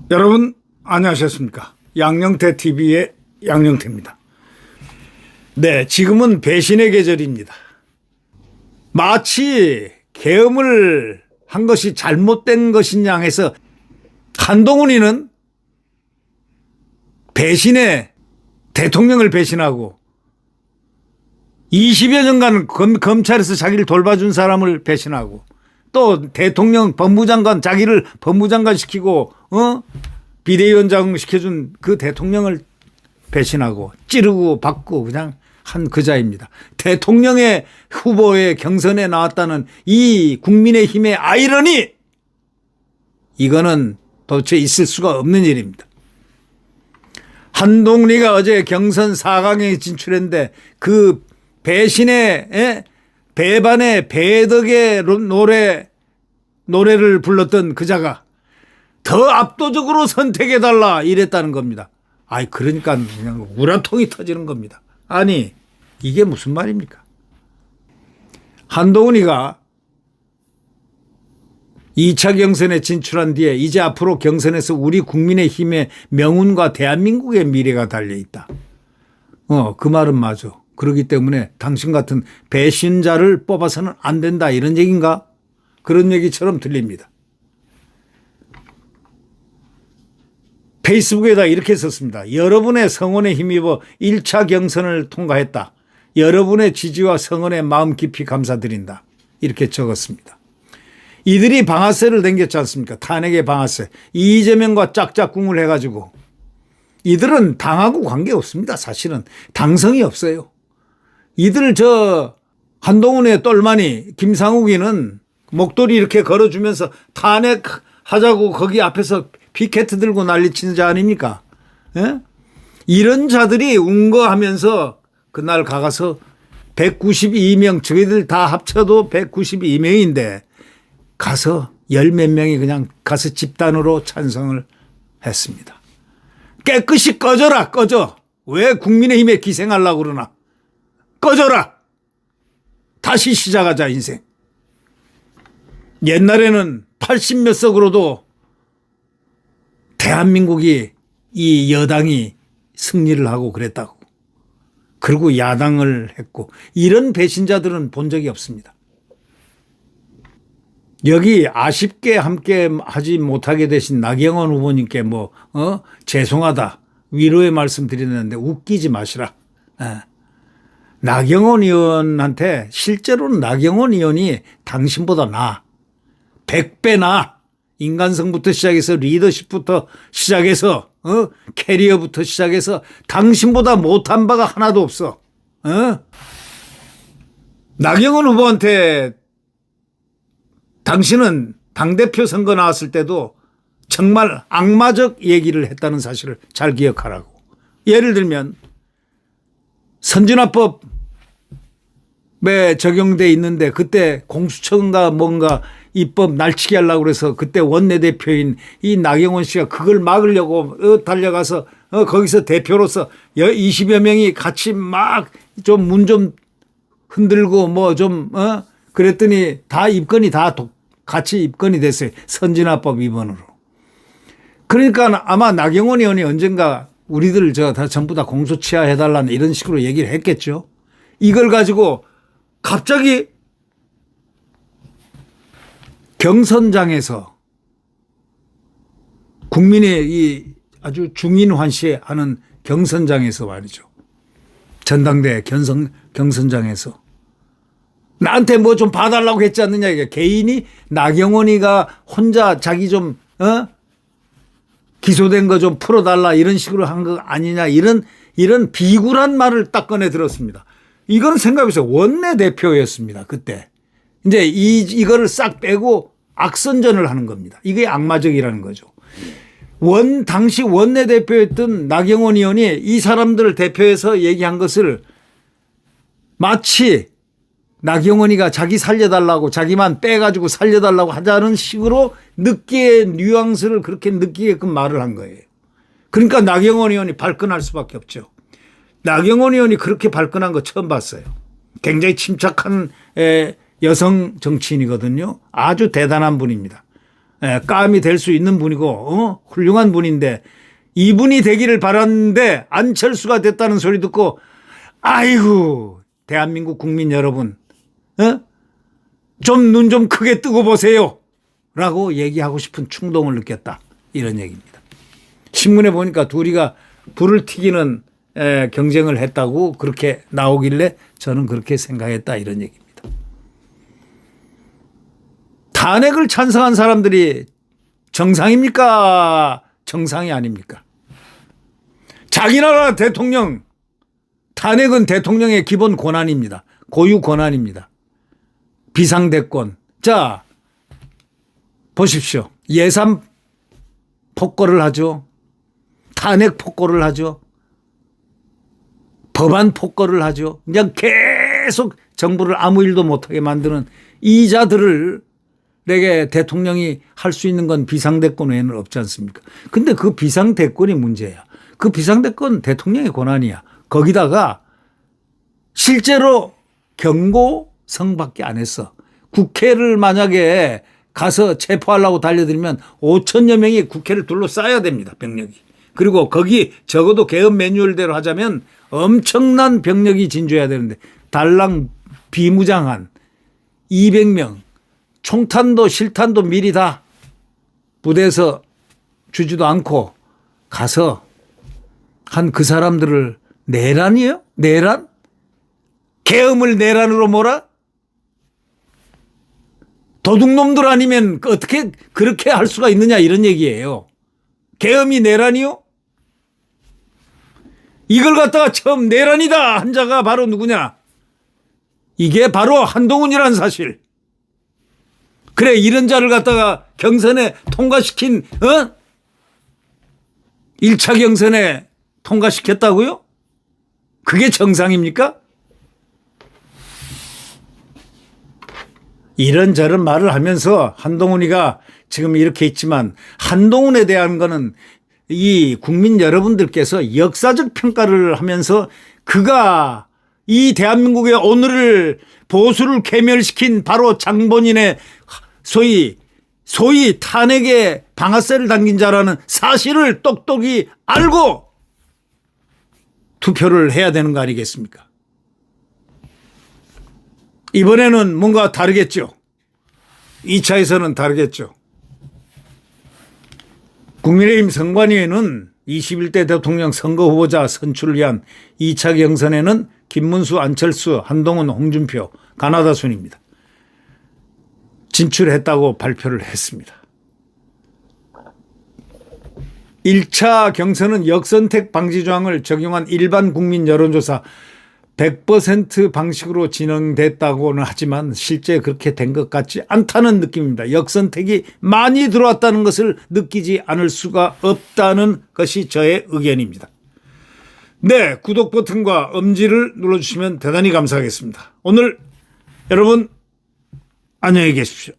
여러분 안녕하셨습니까? 양영태 TV의 양영태입니다. 네, 지금은 배신의 계절입니다. 마치 계엄을 한 것이 잘못된 것이냐 해서 한동훈이는 배신에 대통령을 배신하고 20여 년간 검찰에서 자기를 돌봐준 사람을 배신하고 또 대통령 법무장관 자기를 법무장관 시키고 비대위원장 시켜준 그 대통령을 배신하고 찌르고 받고 그냥 한 그자입니다. 대통령의 후보의 경선에 나왔다는 이 국민의힘의 아이러니, 이거는 도대체 있을 수가 없는 일입니다. 한동훈이가 어제 경선 4강에 진출했는데 그 배신의 배반의 배덕의 노래를 불렀던 그자가 더 압도적으로 선택해달라 이랬다는 겁니다. 아이, 그러니까 그냥 우라통이 터지는 겁니다. 아니, 이게 무슨 말입니까? 한동훈이가 2차 경선에 진출한 뒤에 이제 앞으로 경선에서 우리 국민의힘의 명운과 대한민국의 미래가 달려있다. 그 말은 맞아. 그렇기 때문에 당신 같은 배신자를 뽑아서는 안 된다, 이런 얘기인가? 그런 얘기처럼 들립니다. 페이스북에다 이렇게 썼습니다. 여러분의 성원에 힘입어 1차 경선을 통과했다. 여러분의 지지와 성원에 마음 깊이 감사드린다. 이렇게 적었습니다. 이들이 방아쇠를 당겼지 않습니까? 탄핵의 방아쇠. 이재명과 짝짝꿍을 해가지고. 이들은 당하고 관계없습니다. 사실은 당성이 없어요. 이들 한동훈의 똘마니 김상욱이는 목도리 이렇게 걸어주면서 탄핵하자고 거기 앞에서 피켓트 들고 난리치는 자 아닙니까? 예? 이런 자들이 운거하면서 그날 가서 192명, 저희들 다 합쳐도 192명인데 가서 열 몇 명이 그냥 가서 집단으로 찬성을 했습니다. 깨끗이 꺼져라, 꺼져. 왜 국민의힘에 기생하려고 그러나? 꺼져라. 다시 시작하자, 인생. 옛날에는 80몇 석으로도 대한민국이 이 여당이 승리를 하고 그랬다고. 그리고 야당을 했고, 이런 배신자들은 본 적이 없습니다. 여기 아쉽게 함께 하지 못하게 되신 나경원 후보님께 죄송하다, 위로의 말씀 드리는데 웃기지 마시라. 나경원 의원한테 실제로는 나경원 의원이 당신보다 나아. 100배 나아. 인간성부터 시작해서 리더십부터 시작해서 캐리어부터 시작해서 당신보다 못한 바가 하나도 없어. 나경원 후보한테 당신은 당대표 선거 나왔을 때도 정말 악마적 얘기를 했다는 사실을 잘 기억하라고. 예를 들면 선진화법에 적용돼 있는데 그때 공수처인가 뭔가 입법 날치기 하려고 그래서 그때 원내대표인 이 나경원 씨가 그걸 막으려고 달려가서 거기서 대표로서 20여 명이 같이 막 좀 문 좀 흔들고 그랬더니 다 입건이 같이 입건이 됐어요. 선진화법 위반으로. 그러니까 아마 나경원 의원이 언젠가 우리들 다 전부 다 공소치하해달라는 이런 식으로 얘기를 했겠죠. 이걸 가지고 갑자기 경선장에서 국민의 이 아주 중인환시하는 경선장에서 말이죠. 전당대 경선장에서 나한테 뭐 좀 봐달라고 했지 않느냐. 이게 개인이 나경원이가 혼자 자기 좀 기소된 거 좀 풀어달라 이런 식으로 한 거 아니냐. 이런 비굴한 말을 딱 꺼내 들었습니다. 이건 생각해보세요. 원내대표였습니다. 그때. 이제 이거를 싹 빼고 악선전을 하는 겁니다. 이게 악마적이라는 거죠. 당시 원내대표였던 나경원 의원이 이 사람들을 대표해서 얘기한 것을 마치 나경원이가 자기 살려달라고 자기만 빼가지고 살려달라고 하자는 식으로 느끼의 뉘앙스를 그렇게 느끼게끔 말을 한 거예요. 그러니까 나경원 의원이 발끈할 수밖에 없죠. 나경원 의원이 그렇게 발끈한 거 처음 봤어요. 굉장히 침착한 여성 정치인이거든요. 아주 대단한 분입니다. 깜이 될 수 있는 분이고 훌륭한 분인데 이분이 되기를 바랐는데 안철수가 됐다는 소리 듣고 아이고 대한민국 국민 여러분 좀 눈 좀 크게 뜨고 보세요 라고 얘기하고 싶은 충동을 느꼈다 이런 얘기입니다. 신문에 보니까 둘이가 불을 튀기는 경쟁을 했다고 그렇게 나오길래 저는 그렇게 생각했다 이런 얘기입니다. 탄핵을 찬성한 사람들이 정상입니까? 정상이 아닙니까? 자기 나라 대통령 탄핵은 대통령의 기본 권한입니다. 고유 권한입니다. 비상대권. 자, 보십시오. 예산 폭거를 하죠. 탄핵 폭거를 하죠. 법안 폭거를 하죠. 그냥 계속 정부를 아무 일도 못하게 만드는 이자들을 내게 대통령이 할 수 있는 건 비상대권 외에는 없지 않습니까? 근데 그 비상대권이 문제야. 그 비상대권 대통령의 권한이야. 거기다가 실제로 경고성밖에 안 했어. 국회를 만약에 가서 체포하려고 달려들면 5천여 명이 국회를 둘러싸야 됩니다. 병력이. 그리고 거기 적어도 개헌 매뉴얼대로 하자면 엄청난 병력이 진주해야 되는데 달랑 비무장한 200명 총탄도 실탄도 미리 다 부대에서 주지도 않고 가서 한 그 사람들을 내란이에요? 내란? 계엄을 내란으로 몰아? 도둑놈들 아니면 어떻게 그렇게 할 수가 있느냐 이런 얘기예요. 계엄이 내란이요? 이걸 갖다가 처음 내란이다 한 자가 바로 누구냐? 이게 바로 한동훈이라는 사실. 그래 이런 자를 갖다가 경선에 통과시킨 1차 경선에 통과시켰다고요? 그게 정상입니까? 이런저런 말을 하면서 한동훈이가 지금 이렇게 있지만 한동훈에 대한 거는 이 국민 여러분들께서 역사적 평가를 하면서 그가 이 대한민국의 오늘을 보수를 괴멸시킨 바로 장본인의 소위 탄핵에 방아쇠를 당긴 자라는 사실을 똑똑히 알고 투표를 해야 되는 거 아니겠습니까? 이번에는 뭔가 다르겠죠. 2차에서는 다르겠죠. 국민의힘 선관위에는 21대 대통령 선거 후보자 선출을 위한 2차 경선에는 김문수, 안철수, 한동훈, 홍준표, 가나다 순입니다. 진출했다고 발표를 했습니다. 1차 경선은 역선택 방지 조항을 적용한 일반 국민 여론조사 100% 방식으로 진행됐다고는 하지만 실제 그렇게 된 것 같지 않다는 느낌입니다. 역선택이 많이 들어왔다는 것을 느끼지 않을 수가 없다는 것이 저의 의견입니다. 네, 구독 버튼과 엄지를 눌러주시면 대단히 감사하겠습니다. 오늘 여러분 안녕히 계십시오.